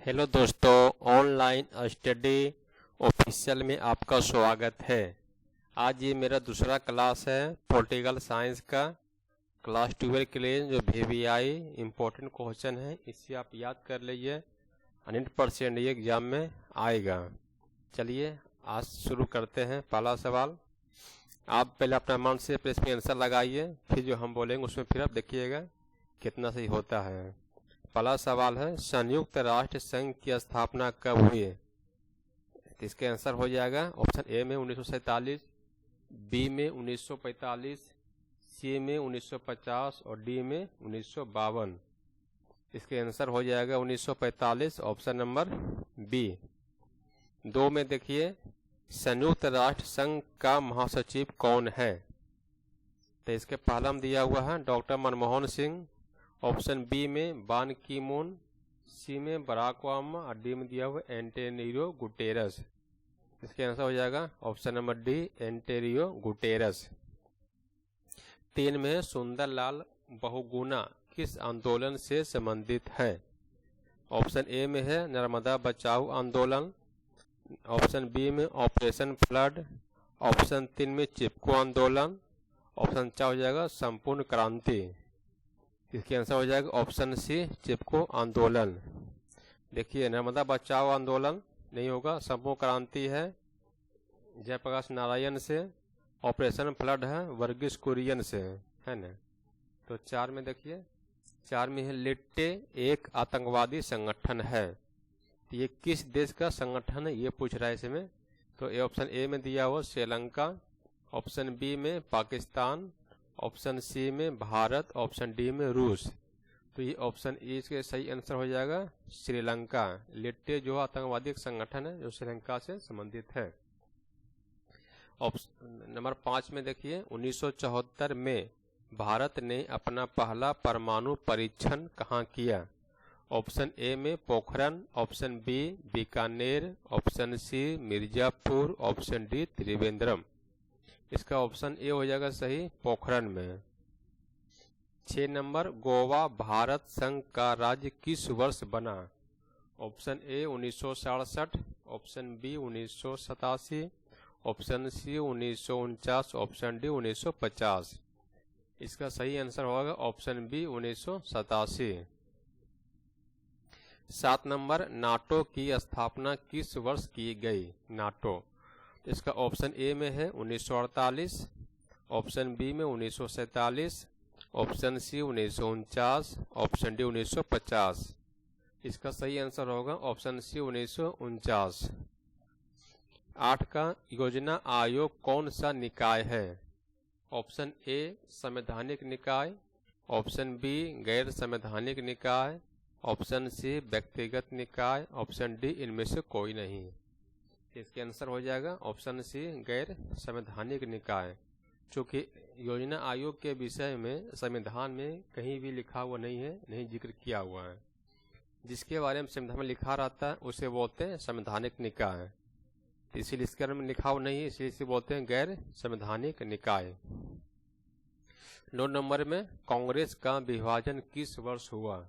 Hello दोस्तों, online study official में आपका स्वागत है। आज ये मेरा दूसरा क्लास है पॉलिटिकल साइंस का। क्लास 12 के लिए जो VVI इम्पोर्टेंट क्वेश्चन है इसे आप याद कर लीजिए, 100% ये एग्जाम में आएगा। चलिए आज शुरू करते हैं। पहला सवाल, आप पहले अपना मन से इसमें आंसर लगाइए, फिर जो हम बोलेंगे उसमें फिर आप देखिएगा कितना सही होता है। पहला सवाल है, संयुक्त राष्ट्र संघ की स्थापना कब हुई? तो इसके आंसर हो जाएगा ऑप्शन ए में 1947, बी में 1945, सी में 1950 और डी में 1952। इसके आंसर हो जाएगा 1945, ऑप्शन नंबर बी। 2 में देखिए, संयुक्त राष्ट्र संघ का महासचिव कौन है? तो इसके पहला में दिया हुआ है doctor Manmohan Singh, option B में बान की मून, सी में बराक ओबामा और डी में दिया हुआ एंटोनियो गुटेरस। इसके आंसर हो जाएगा option number D, Antonio Guterres. 3 में सुंदरलाल बहुगुणा किस आंदोलन से संबंधित है? ऑप्शन ए में है नर्मदा बचाओ आंदोलन, ऑप्शन बी में ऑपरेशन फ्लड, ऑप्शन 3 में चिपको आंदोलन, ऑप्शन 4 हो जाएगा संपूर्ण क्रांति। इसके आंसर हो जाएगा ऑप्शन सी, चिपको आंदोलन। देखिए, नर्मदा बचाओ आंदोलन नहीं होगा, संपूर्ण क्रांति है जयप्रकाश नारायण से, ऑपरेशन फ्लड है वर्गीस कुरियन से, है ना। तो 4 में देखिए, 4 में है लिट्टे एक आतंकवादी संगठन है। तो ये किस देश का संगठन है ये पूछ रहा है इसमें। तो ये ऑप्शन ए में दिया हुआ श्रीलंका, ऑप्शन बी में पाकिस्तान, ऑप्शन सी में भारत, ऑप्शन डी में रूस। तो ये ऑप्शन ए इसके सही आंसर हो जाएगा श्रीलंका। लिट्टे जो आतंकवादी संगठन है जो श्रीलंका से संबंधित है। ऑप्शन नंबर 5 में देखिए, 1974 में भारत ने अपना पहला परमाणु परीक्षण कहाँ किया? ऑप्शन ए में Pokhran, option B Bikaner, option C Mirzapur, option D Trivandrum. इसका ऑप्शन ए हो जाएगा सही, पोखरण में। 6 नंबर, गोवा भारत संघ का राज्य किस वर्ष बना? Option A 1967, option B 1987, option C 1949, option D 1950। इसका सही आंसर होगा ऑप्शन बी 1987। 7 नंबर, नाटो की स्थापना किस वर्ष की गई? नाटो, इसका ऑप्शन ए में है 1948, ऑप्शन बी में 1947, ऑप्शन सी 1949, ऑप्शन डी 1950। इसका सही आंसर होगा ऑप्शन सी 1949। 8 का, योजना आयोग कौन सा निकाय है? ऑप्शन ए संवैधानिक निकाय, ऑप्शन बी गैर संवैधानिक निकाय, ऑप्शन सी व्यक्तिगत निकाय, ऑप्शन डी इनमें से कोई नहीं। इसके आंसर हो जाएगा ऑप्शन सी, गैर संवैधानिक निकाय। चूँकि योजना आयोग के विषय में संविधान में कहीं भी लिखा हुआ नहीं है, नहीं जिक्र किया हुआ है। जिसके बारे में संविधान में लिखा रहता है उसे बोलते हैं संवैधानिक निकाय। इसीलिए इसके बारे में लिखा हुआ नहीं है, इसलिए इसे बोलते हैं गैर संवैधानिक निकाय। 9 नंबर में, कांग्रेस का विभाजन किस वर्ष हुआ?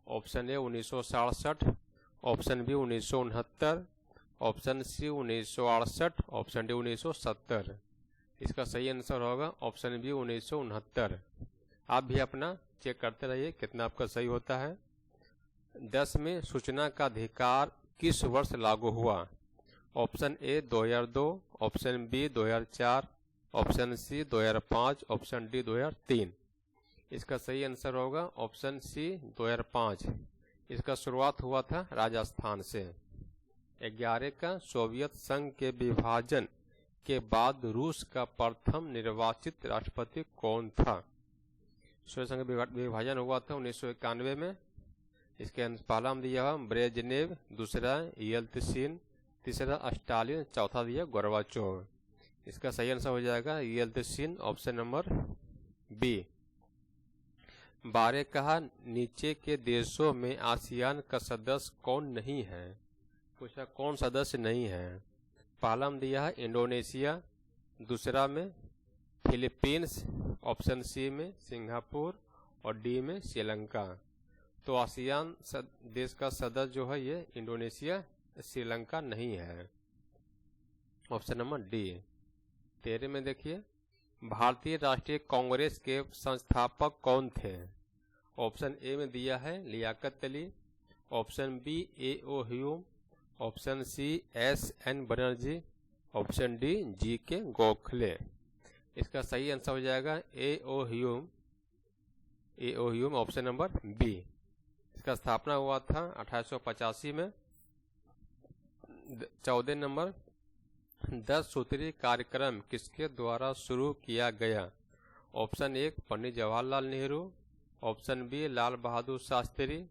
Option A 1967, option B 1969, option C 1968, option D 1970। इसका सही आंसर होगा ऑप्शन बी 1969। आप भी अपना चेक करते रहिए कितना आपका सही होता है। 10 में, सूचना का अधिकार किस वर्ष लागू हुआ? Option A 2002, option B 2004, option C 2005, option D 2003। इसका सही आंसर होगा ऑप्शन सी 2005। इसका शुरुआत हुआ था राजस्थान से। 11 का, सोवियत संघ के विभाजन के बाद रूस का प्रथम निर्वाचित राष्ट्रपति कौन था? सोवियत संघ का विभाजन हुआ था 1991 में। इसके पहला में दिया हुआ ब्रेजनेव, दूसरा येल्त्सिन, तीसरा स्टालिन, चौथा दिया गोर्बाचोव। इसका सही आंसर हो जाएगा येल्त्सिन, ऑप्शन नंबर बी। 12 कहा, नीचे के देशों में आसियान का सदस्य कौन नहीं है? पूछा कौन सदस्य नहीं है। पहला में दिया है इंडोनेशिया, दूसरा में फिलीपींस, ऑप्शन सी में सिंगापुर और डी में श्रीलंका। तो आसियान देश का सदस्य जो है ये इंडोनेशिया, श्रीलंका नहीं है। Option number D. 13 में देखिए, भारतीय राष्ट्रीय कांग्रेस के संस्थापक कौन थे? ऑप्शन ए में दिया है Liaquat Ali, option B A.O. Hume, option C S.N. Banerjee, option D G.K. Gokhale. इसका सही आंसर हो जाएगा A.O. Hume. A.O. Hume option number B. इसका स्थापना हुआ था 1885 में। 14 नंबर, 10 सूत्री कार्यक्रम किसके द्वारा शुरू किया गया? Option A Pandit Jawaharlal Nehru, option B Lal Bahadur Shastri,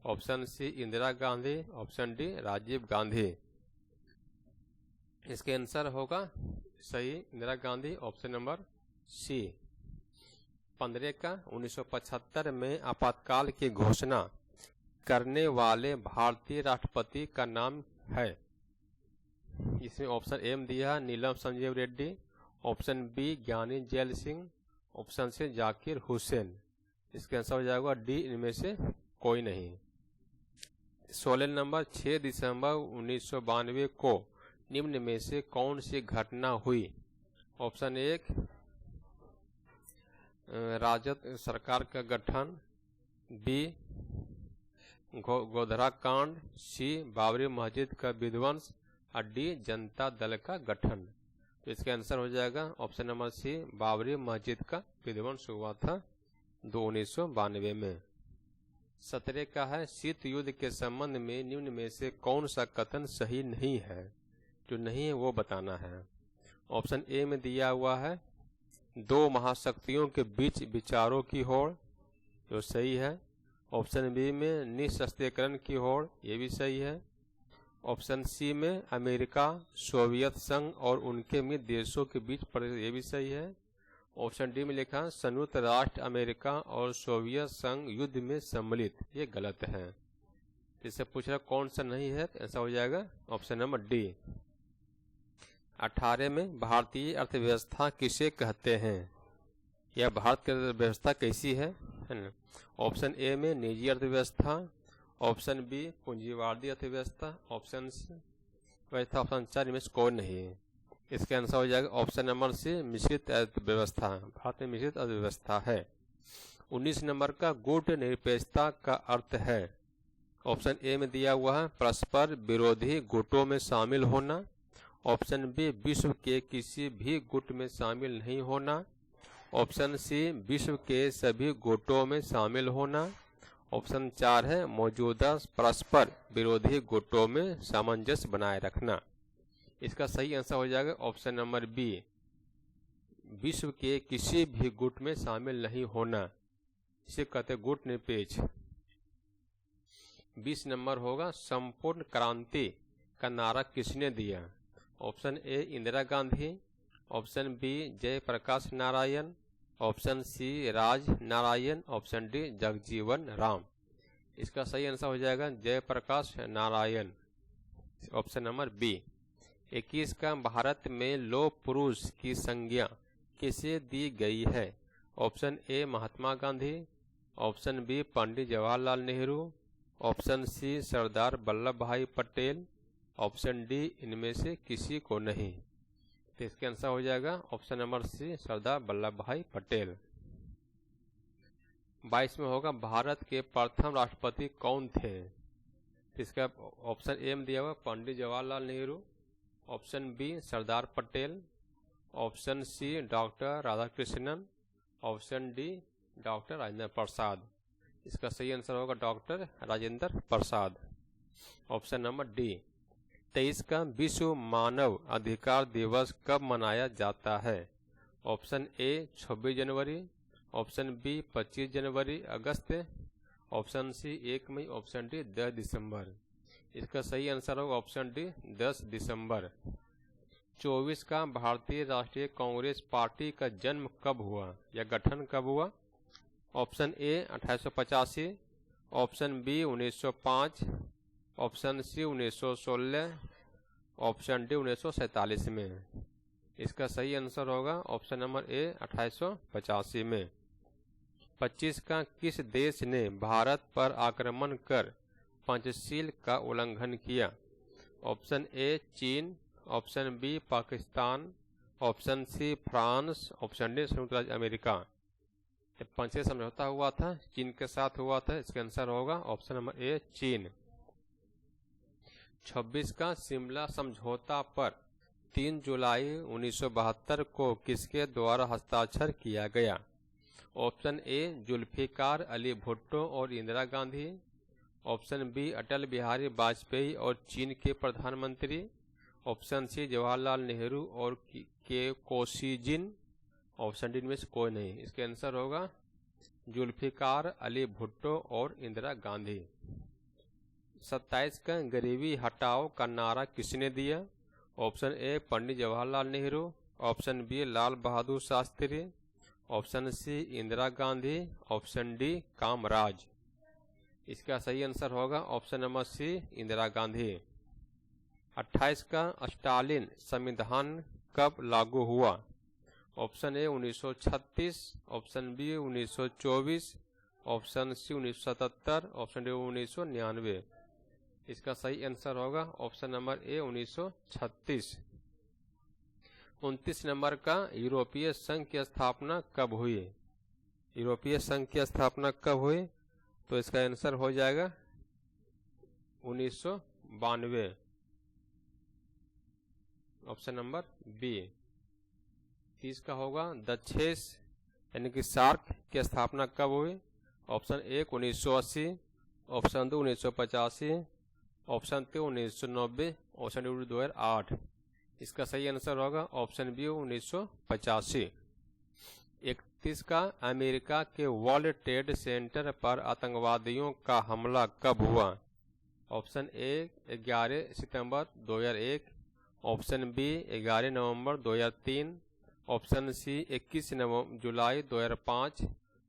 option C Indira Gandhi, option D Rajiv Gandhi. इसके आंसर होगा सही Indira Gandhi, option number C. 15 का, 1975 में आपातकाल की घोषणा करने वाले भारतीय राष्ट्रपति का नाम है? इसमें ऑप्शन ए में दिया है Neelam Sanjiva Reddy, option B Giani Zail Singh, option C Zakir Hussain. इसका आंसर हो जाएगा डी, इनमें से कोई नहीं। 16 नंबर, 6 दिसंबर 1992 को निम्न में से कौन सी घटना हुई? ऑप्शन एक, राजद सरकार का गठन, बी गोधरा कांड, सी बाबरी मस्जिद का विध्वंस और डी जनता दल का गठन। तो इसका आंसर हो जाएगा ऑप्शन नंबर सी, बाबरी मस्जिद का विध्वंस हुआ था 1992 में। 17 का है, शीत युद्ध के संबंध में निम्न में से कौन सा कथन सही नहीं है? जो नहीं है वो बताना है। ऑप्शन ए में दिया हुआ है दो महाशक्तियों के बीच विचारों की होड़, जो सही है। ऑप्शन बी में निःशस्त्रीकरण की होड़, ये भी सही है। ऑप्शन सी में अमेरिका, सोवियत संघ और उनके मित्र देशों के बीच, ये भी सही है। ऑप्शन डी में लिखा संयुक्त राष्ट्र अमेरिका और सोवियत संघ युद्ध में सम्मिलित, ये गलत है। इससे पूछ रहा कौन सा नहीं है, तो ऐसा हो जाएगा ऑप्शन नंबर डी। 18 में भारतीय अर्थव्यवस्था किसे कहते हैं? यह भारत की अर्थव्यवस्था कैसी है ना? ऑप्शन ए में निजी अर्थव्यवस्था, ऑप्शन बी पूंजीवादी अर्थव्यवस्था, ऑप्शन सी व्यवस्था, ऑप्शन 4 में से कोई नहीं है। इसका आंसर हो जाएगा ऑप्शन नंबर सी, मिश्रित अर्थव्यवस्था। भारत में मिश्रित अर्थव्यवस्था है। 19 नंबर का, गुट निरपेक्षता का अर्थ है? ऑप्शन ए में दिया हुआ है परस्पर विरोधी गुटों में शामिल होना, ऑप्शन बी विश्व के किसी भी गुट में शामिल नहीं होना, ऑप्शन सी विश्व के सभी गुटों में शामिल होना, ऑप्शन 4 है मौजूदा परस्पर विरोधी गुटों में सामंजस्य बनाए रखना। इसका सही आंसर हो जाएगा ऑप्शन नंबर बी, विश्व के किसी भी गुट में शामिल नहीं होना, इसे कहते हैं गुट निरपेक्ष। 20 नंबर होगा, संपूर्ण क्रांति का नारा किसने दिया? Option A Indira Gandhi, option B Jayaprakash Narayan, option C Raj Narain, option D Jagjivan Ram. इसका सही आंसर हो जाएगा Jayaprakash Narayan, option number B. 21 का, भारत में लौह पुरुष की संज्ञा किसे दी गई है? Option A Mahatma Gandhi, option B Pandit Jawaharlal Nehru, option C Sardar Vallabh Bhai Patel, option D इनमें से किसी को नहीं। तो इसका आंसर हो जाएगा ऑप्शन नंबर सी, सरदार वल्लभ भाई पटेल। 22 में होगा, भारत के प्रथम राष्ट्रपति कौन थे? इसका ऑप्शन ए में दिया हुआ Pandit Jawaharlal Nehru, option B Sardar Patel, option C doctor Radhakrishnan, option D doctor Rajendra Prasad. इसका सही आंसर होगा doctor Rajendra Prasad, option number D. 23 का, विश्व मानव अधिकार दिवस कब मनाया जाता है? ऑप्शन ए 26 जनवरी, ऑप्शन बी 25 जनवरी अगस्त, ऑप्शन सी 1 मई, ऑप्शन डी 10 दिसंबर। इसका सही आंसर होगा ऑप्शन डी 10 दिसंबर। 24 का, भारतीय राष्ट्रीय कांग्रेस पार्टी का जन्म कब हुआ या गठन कब हुआ? Option A 1885, option B 1905, option C 1916, option D 1947 में। इसका सही आंसर होगा ऑप्शन नंबर ए 1885 में। 25 का किस देश ने भारत पर आक्रमण कर पंचशील का उल्लंघन किया? ऑप्शन ए चीन, option B Pakistan, option C France, option D संयुक्त राज्य अमेरिका। पंचशील समझौता हुआ था, चीन के साथ हुआ था। इसका आंसर होगा ऑप्शन नंबर ए चीन। 26 का शिमला समझौता पर 3 जुलाई 1972 को किसके द्वारा हस्ताक्षर किया गया? ऑप्शन ए जुल्फिकार अली भुट्टो और इंदिरा गांधी, ऑप्शन बी अटल बिहारी वाजपेयी और चीन के प्रधानमंत्री, ऑप्शन सी जवाहरलाल नेहरू और के कोशिजिन, ऑप्शन डी में से कोई नहीं। इसका आंसर होगा जुल्फिकार अली भुट्टो और इंदिरा गांधी। 27 का गरीबी हटाओ का नारा किसने दिया? Option A Pandit Jawaharlal Nehru, option B Lal Bahadur Shastri, option C Indira Gandhi, option D Kamaraj. इसका सही आंसर होगा option number C Indira Gandhi. 28 का स्टालिन संविधान कब लागू हुआ? Option A 1936, option B 1924, option C 1977, option D 1999। इसका सही आंसर होगा ऑप्शन नंबर ए 1936। 29 नंबर का यूरोपीय संघ की स्थापना कब हुई? यूरोपीय संघ की स्थापना कब हुई? तो इसका आंसर हो जाएगा 1992, ऑप्शन नंबर बी। 30 का होगा दक्षेस यानी कि सार्क की स्थापना कब हुई? ऑप्शन ए 1980, ऑप्शन 2 1985, ऑप्शन 3 1990, ऑप्शन डी 2008। इसका सही आंसर होगा ऑप्शन बी 1985। 31 का अमेरिका के वर्ल्ड ट्रेड सेंटर पर आतंकवादियों का हमला कब हुआ? ऑप्शन ए 11 सितंबर 2001, ऑप्शन बी 11 नवंबर 2003, ऑप्शन सी 21 जुलाई 2005,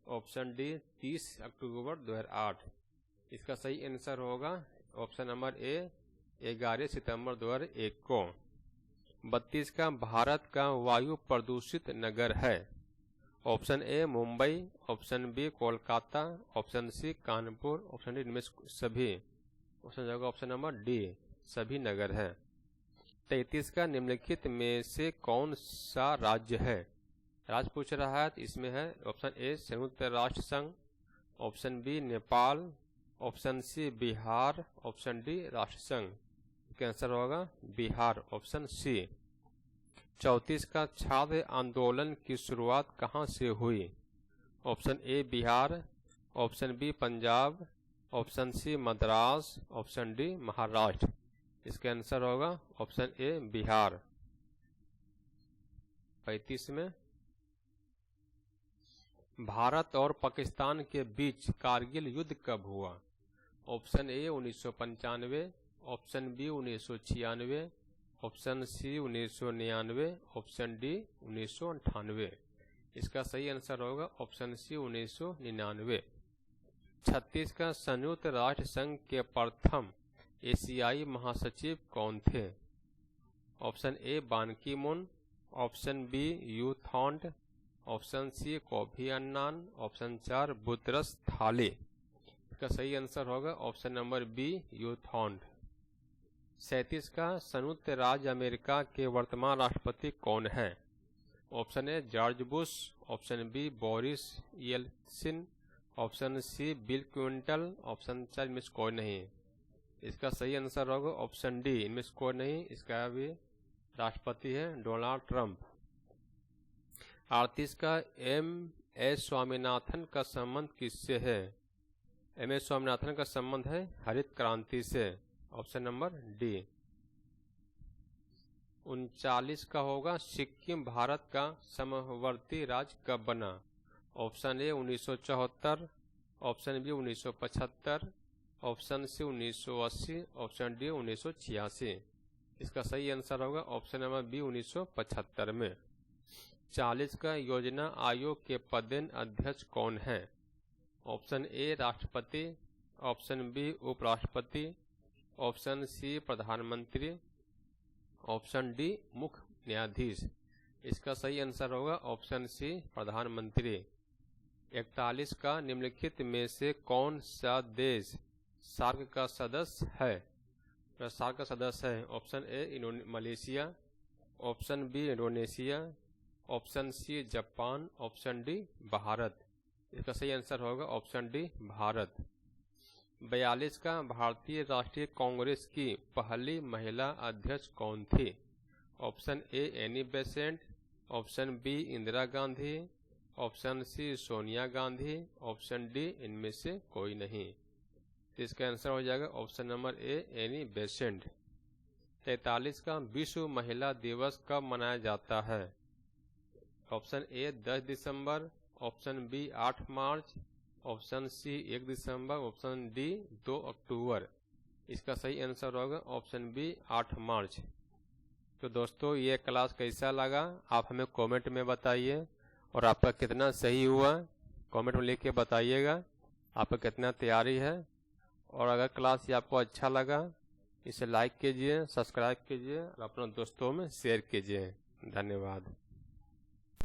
ऑप्शन डी 30 अक्टूबर 2008। इसका सही आंसर होगा ऑप्शन नंबर ए 11 सितंबर 2001 को। 32 का भारत का वायु प्रदूषित नगर है? Option A Mumbai, option B Kolkata, option C Kanpur, option D इनमें सभी। ऑप्शन होगा ऑप्शन नंबर डी सभी नगर है। 33 का निम्नलिखित में से कौन सा राज्य है? राज्य पूछ रहा है तो इसमें है ऑप्शन ए संयुक्त राष्ट्र संघ, option B Nepal, option C Bihar, option D राष्ट्र संघ। इसका आंसर होगा बिहार, ऑप्शन सी। 34 का छात्र आंदोलन की शुरुआत कहाँ से हुई? Option A Bihar, option B Punjab, option C Madras, option D Maharashtra. इसका आंसर होगा ऑप्शन ए बिहार। 35 में भारत और पाकिस्तान के बीच कारगिल युद्ध कब हुआ? Option A 1995, option B 1996, option C 1999, option D 1998। इसका सही आंसर होगा ऑप्शन सी 1999। 36 का संयुक्त राष्ट्र संघ के प्रथम एशियाई महासचिव कौन थे? Option A Ban Ki Moon, option B U Thant, option C Kofi Annan, option 4 Boutros थाले। इसका सही आंसर होगा option number B U Thant. 37 का संयुक्त राज्य अमेरिका के वर्तमान राष्ट्रपति कौन है? Option A George Bush, option B Boris Yeltsin, option C Bill Clinton, option 4 इनमें से कोई नहीं। इसका सही आंसर होगा ऑप्शन डी इनमें से कोई नहीं। इसका भी राष्ट्रपति है डोनाल्ड ट्रंप। 38 का एम एस स्वामीनाथन का संबंध किससे है? एम एस स्वामीनाथन का संबंध है हरित क्रांति से, ऑप्शन नंबर डी। 39 का होगा सिक्किम भारत का समवर्ती राज्य कब बना? Option A 1974, option B 1975, option C 1980, option D 1986। इसका सही आंसर होगा ऑप्शन नंबर बी 1975 में। 40 का योजना आयोग के पदेन अध्यक्ष कौन है? ऑप्शन ए राष्ट्रपति, ऑप्शन बी उपराष्ट्रपति, ऑप्शन सी प्रधानमंत्री, ऑप्शन डी मुख्य न्यायाधीश। इसका सही आंसर होगा ऑप्शन सी प्रधानमंत्री। 41 का निम्नलिखित में से कौन सा देश सार्क का सदस्य है? सार्क का सदस्य है option A Malaysia, option B Indonesia, option C Japan, option D Bharat. इसका सही आंसर होगा ऑप्शन डी भारत। 42 का भारतीय राष्ट्रीय कांग्रेस की पहली महिला अध्यक्ष कौन थी? Option A Annie Besant, option B Indira Gandhi, option C Sonia Gandhi, option D इनमें से कोई नहीं। तो इसका आंसर हो जाएगा option number A Annie Besant. 43 का विश्व महिला दिवस कब मनाया जाता है? ऑप्शन ए 10 दिसंबर, ऑप्शन बी 8 मार्च, ऑप्शन सी 1 दिसंबर, ऑप्शन डी 2 अक्टूबर। इसका सही आंसर होगा ऑप्शन बी 8 मार्च। तो दोस्तों ये क्लास कैसा लगा आप हमें कमेंट में बताइए, और आपका कितना सही हुआ कमेंट में लिख के बताइएगा, आपका कितना तैयारी है। और अगर क्लास ये आपको अच्छा लगा इसे लाइक कीजिए, सब्सक्राइब कीजिए और अपने दोस्तों में शेयर कीजिए। धन्यवाद।